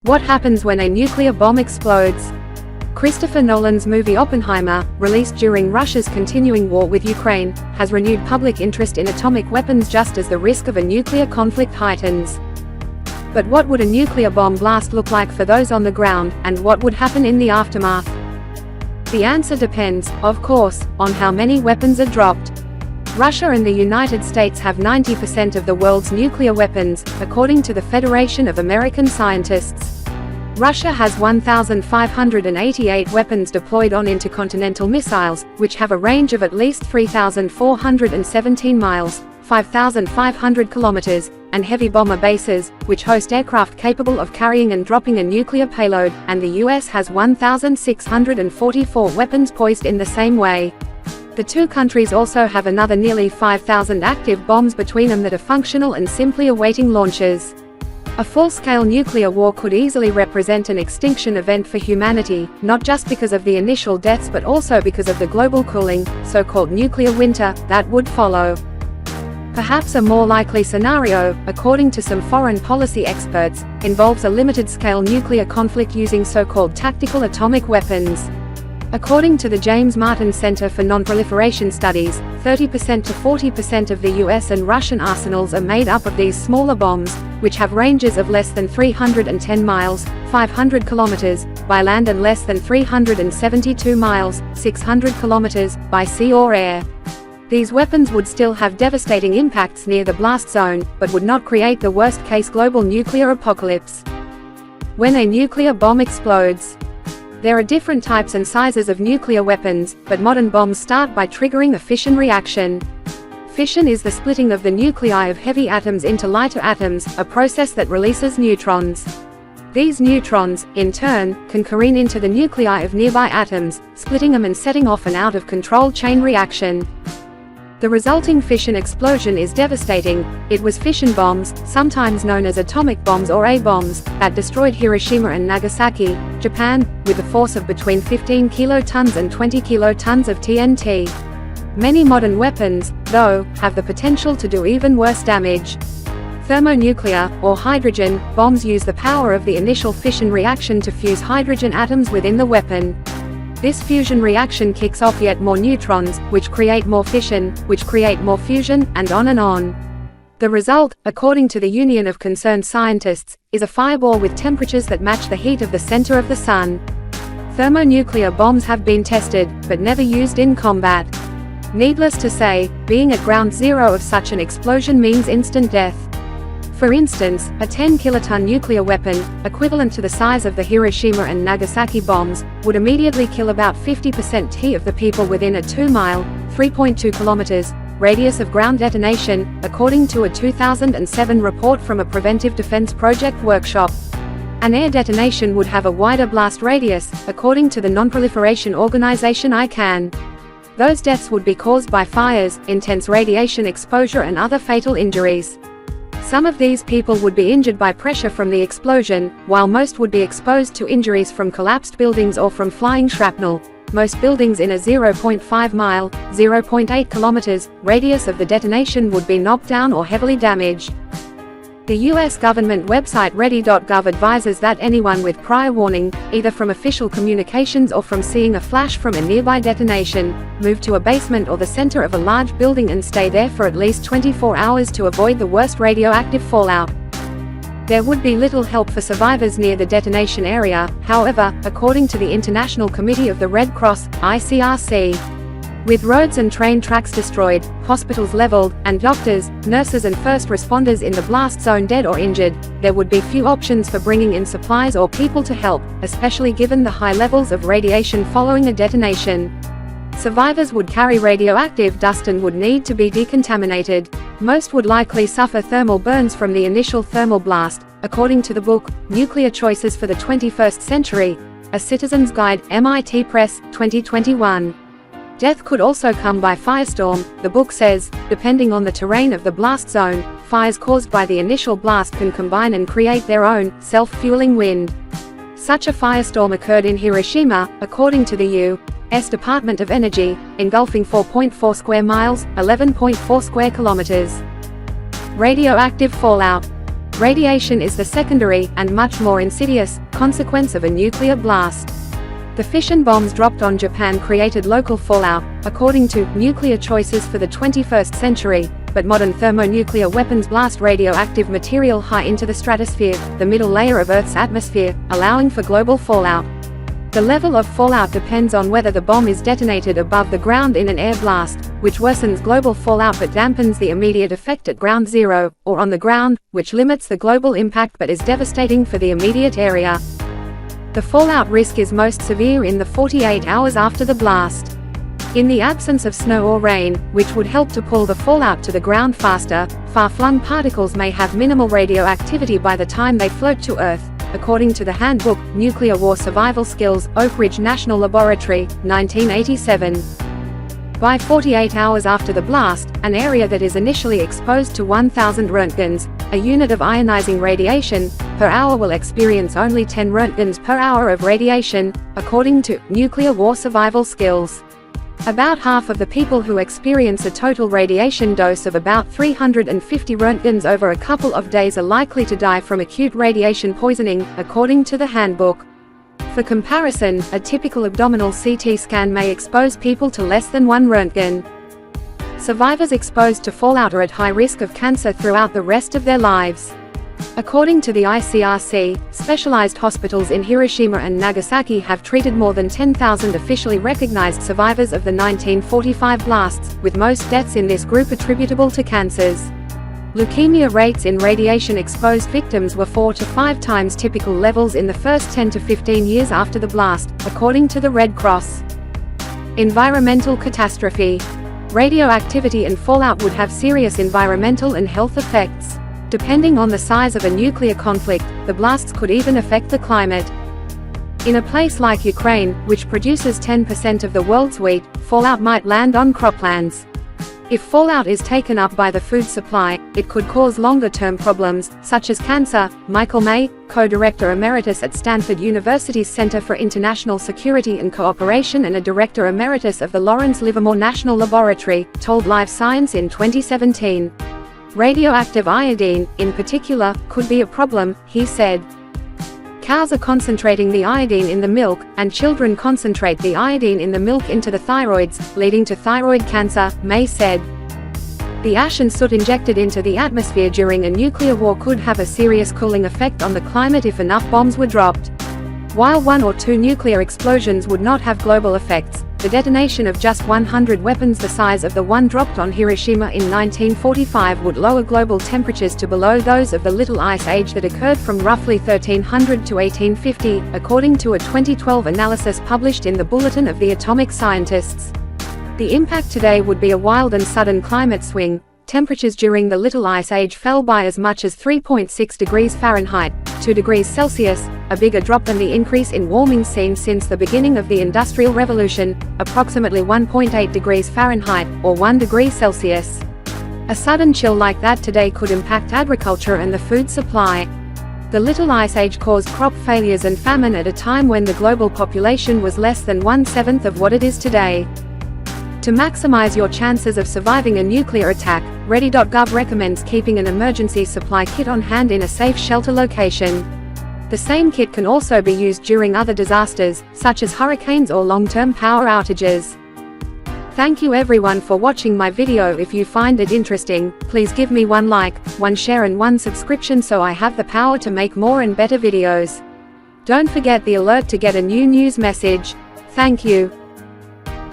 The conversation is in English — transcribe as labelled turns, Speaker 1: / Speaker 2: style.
Speaker 1: What happens when a nuclear bomb explodes? Christopher Nolan's movie Oppenheimer, released during Russia's continuing war with Ukraine, has renewed public interest in atomic weapons just as the risk of a nuclear conflict heightens. But what would a nuclear bomb blast look like for those on the ground, and what would happen in the aftermath? The answer depends, of course, on how many weapons are dropped. Russia and the United States have 90% of the world's nuclear weapons, according to the Federation of American Scientists. Russia has 1,588 weapons deployed on intercontinental missiles, which have a range of at least 3,417 miles, 5,500 kilometers, and heavy bomber bases, which host aircraft capable of carrying and dropping a nuclear payload, and the US has 1,644 weapons poised in the same way. The two countries also have another nearly 5,000 active bombs between them that are functional and simply awaiting launches. A full-scale nuclear war could easily represent an extinction event for humanity, not just because of the initial deaths but also because of the global cooling, so-called nuclear winter, that would follow. Perhaps a more likely scenario, according to some foreign policy experts, involves a limited-scale nuclear conflict using so-called tactical atomic weapons. According to the James Martin Center for Nonproliferation Studies, 30% to 40% of the US and Russian arsenals are made up of these smaller bombs, which have ranges of less than 310 miles, 500 kilometers, by land and less than 372 miles, 600 kilometers, by sea or air. These weapons would still have devastating impacts near the blast zone, but would not create the worst-case global nuclear apocalypse. When a nuclear bomb explodes. There are different types and sizes of nuclear weapons, but modern bombs start by triggering a fission reaction. Fission is the splitting of the nuclei of heavy atoms into lighter atoms, a process that releases neutrons. These neutrons, in turn, can careen into the nuclei of nearby atoms, splitting them and setting off an out-of-control chain reaction. The resulting fission explosion is devastating. It was fission bombs, sometimes known as atomic bombs or A-bombs, that destroyed Hiroshima and Nagasaki, Japan, with a force of between 15 kilotons and 20 kilotons of TNT. Many modern weapons, though, have the potential to do even worse damage. Thermonuclear, or hydrogen, bombs use the power of the initial fission reaction to fuse hydrogen atoms within the weapon. This fusion reaction kicks off yet more neutrons, which create more fission, which create more fusion, and on and on. The result, according to the Union of Concerned Scientists, is a fireball with temperatures that match the heat of the center of the sun. Thermonuclear bombs have been tested, but never used in combat. Needless to say, being at ground zero of such an explosion means instant death. For instance, a 10-kiloton nuclear weapon, equivalent to the size of the Hiroshima and Nagasaki bombs, would immediately kill about 50% of the people within a 2-mile, 3.2 kilometers, radius of ground detonation, according to a 2007 report from a Preventive Defense Project workshop. An air detonation would have a wider blast radius, according to the non-proliferation organization ICANN. Those deaths would be caused by fires, intense radiation exposure and other fatal injuries. Some of these people would be injured by pressure from the explosion, while most would be exposed to injuries from collapsed buildings or from flying shrapnel. Most buildings in a 0.5-mile, 0.8 kilometers, radius of the detonation would be knocked down or heavily damaged. The US government website ready.gov advises that anyone with prior warning, either from official communications or from seeing a flash from a nearby detonation, move to a basement or the center of a large building and stay there for at least 24 hours to avoid the worst radioactive fallout. There would be little help for survivors near the detonation area, however, according to the International Committee of the Red Cross, ICRC. With roads and train tracks destroyed, hospitals leveled, and doctors, nurses and first responders in the blast zone dead or injured, there would be few options for bringing in supplies or people to help, especially given the high levels of radiation following a detonation. Survivors would carry radioactive dust and would need to be decontaminated. Most would likely suffer thermal burns from the initial thermal blast, according to the book, Nuclear Choices for the 21st Century, A Citizen's Guide, MIT Press, 2021. Death could also come by firestorm, the book says. Depending on the terrain of the blast zone, fires caused by the initial blast can combine and create their own, self-fueling wind. Such a firestorm occurred in Hiroshima, according to the U.S. Department of Energy, engulfing 4.4 square miles, 11.4 square kilometers. Radioactive fallout. Radiation is the secondary, and much more insidious, consequence of a nuclear blast. The fission bombs dropped on Japan created local fallout, according to Nuclear Choices for the 21st Century, but modern thermonuclear weapons blast radioactive material high into the stratosphere, the middle layer of Earth's atmosphere, allowing for global fallout. The level of fallout depends on whether the bomb is detonated above the ground in an air blast, which worsens global fallout but dampens the immediate effect at ground zero, or on the ground, which limits the global impact but is devastating for the immediate area. The fallout risk is most severe in the 48 hours after the blast. In the absence of snow or rain, which would help to pull the fallout to the ground faster, far-flung particles may have minimal radioactivity by the time they float to Earth, according to the handbook, Nuclear War Survival Skills, Oak Ridge National Laboratory, 1987. By 48 hours after the blast, an area that is initially exposed to 1000 Röntgens, a unit of ionizing radiation, per hour will experience only 10 Röntgens per hour of radiation, according to Nuclear War Survival Skills. About half of the people who experience a total radiation dose of about 350 Röntgens over a couple of days are likely to die from acute radiation poisoning, according to the handbook. For comparison, a typical abdominal CT scan may expose people to less than 1 Röntgen. Survivors exposed to fallout are at high risk of cancer throughout the rest of their lives. According to the ICRC, specialized hospitals in Hiroshima and Nagasaki have treated more than 10,000 officially recognized survivors of the 1945 blasts, with most deaths in this group attributable to cancers. Leukemia rates in radiation-exposed victims were 4 to 5 times typical levels in the first 10 to 15 years after the blast, according to the Red Cross. Environmental catastrophe. Radioactivity and fallout would have serious environmental and health effects. Depending on the size of a nuclear conflict, the blasts could even affect the climate. In a place like Ukraine, which produces 10% of the world's wheat, fallout might land on croplands. If fallout is taken up by the food supply, it could cause longer-term problems, such as cancer. Michael May, co-director emeritus at Stanford University's Center for International Security and Cooperation and a director emeritus of the Lawrence Livermore National Laboratory, told Live Science in 2017. Radioactive iodine, in particular, could be a problem, he said. Cows are concentrating the iodine in the milk, and children concentrate the iodine in the milk into the thyroids, leading to thyroid cancer, May said. The ash and soot injected into the atmosphere during a nuclear war could have a serious cooling effect on the climate if enough bombs were dropped. While 1 or 2 nuclear explosions would not have global effects, the detonation of just 100 weapons the size of the one dropped on Hiroshima in 1945 would lower global temperatures to below those of the Little Ice Age that occurred from roughly 1300 to 1850, according to a 2012 analysis published in the Bulletin of the Atomic Scientists. The impact today would be a wild and sudden climate swing. Temperatures during the Little Ice Age fell by as much as 3.6 degrees Fahrenheit, 2 degrees Celsius, a bigger drop than the increase in warming seen since the beginning of the Industrial Revolution, approximately 1.8 degrees Fahrenheit, or 1 degree Celsius. A sudden chill like that today could impact agriculture and the food supply. The Little Ice Age caused crop failures and famine at a time when the global population was less than 1/7 of what it is today. To maximize your chances of surviving a nuclear attack, Ready.gov recommends keeping an emergency supply kit on hand in a safe shelter location. The same kit can also be used during other disasters, such as hurricanes or long-term power outages. Thank you everyone for watching my video. If you find it interesting, please give me 1 like, 1 share and 1 subscription so I have the power to make more and better videos. Don't forget the alert to get a new news message. Thank you.